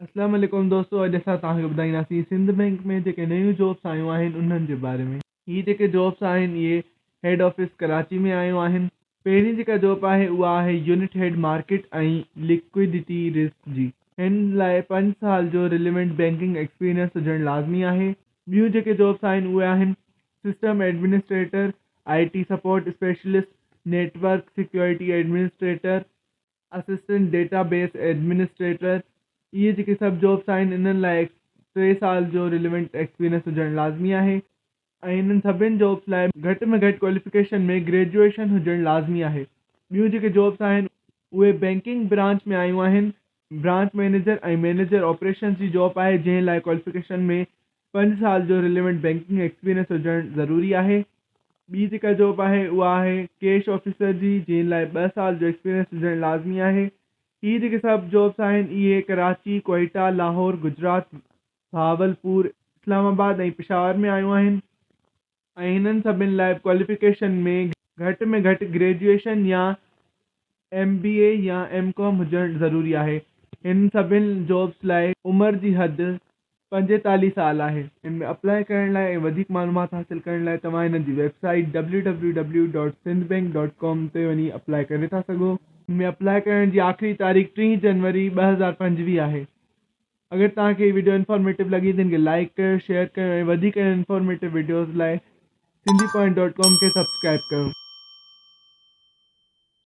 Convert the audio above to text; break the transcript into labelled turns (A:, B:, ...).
A: अस्सलाम वालेकुम दोस्तों, अॼु असां तव्हांखे ॿुधाईंदासीं सिंध बैंक में जेके नयूं जॉब्स आयूं आहिनि उन्हनि जे बारे में। हीअ जेके जॉब्स आहिनि इहे हेड ऑफिस कराची में आयूं आहिनि। पहिरीं जेका जॉब आहे उहा आहे यूनिट हेड मार्केट ऐं लिक्विडिटी रिस्क जी। हिन लाइ 5 साल जो रिलेवेंट बैंकिंग एक्सपीरियंस हुजणु लाज़मी आहे। ॿियूं जेके जॉब्स आहिनि उहे आहिनि system administrator, IT support specialist, network security administrator, assistant database administrator. ये जेके सभु जॉब्स आहिनि इन्हनि लाइ 3 साल जो रिलेवेंट एक्सपीरियंस हुजणु लाज़मी आहे ऐं इन्हनि सभिनि जॉब्स लाइ घटि में घटि क्वालिफिकेशन में ग्रेजुएशन हुजणु लाज़मी आहे। ॿियूं जेके जॉब्स आहिनि उहे बैंकिंग ब्रांच में आयूं आहिनि। ब्रांच मैनेजर ऐं मैनेजर ऑपरेशन जी जॉब आहे जंहिं लाइ क्वालिफिकेशन में 5 साल जो रिलेवेंट बैंकिंग एक्सपीरियंस हुजणु ज़रूरी आहे। ॿी जेका जॉब आहे उहा आहे कैश ऑफिसर जी, जंहिं लाइ 2 साल जो एक्सपीरियंस हुजणु लाज़मी आहे। हीअ जेके सभु जॉब्स आहिनि इहे कराची, कोयटा, लाहौर, गुजरात, भावलपुर, इस्लामाबाद ऐं पेशावर में आयूं आहिनि ऐं हिननि सभिनि लाइ क्वालिफिकेशन में घटि ग्रेजुएशन या MBA या MCOM हुजणु ज़रूरी आहे। हिन सभिनि जॉब्स लाइ उमिरि जी हद 45 साल आहे। हिन में अप्लाई करण लाइ ऐं वधीक मालूमात हासिलु करण लाइ तव्हां हिन जी वेबसाइट www.sindhbank.com ते वञी अप्लाई करे था सघो। हिन में अप्लाई करण जी आख़िरी तारीख़ 3 जनवरी 2025 आहे। अगर तव्हांखे वीडियो इन्फॉर्मेटिव लगी तो इनके लाइक कयो, शेयर कयो ऐं वधीक इन्फॉर्मेटिव वीडियोज़ लाइ sindhipoint.com के सब्सक्राइब कयो।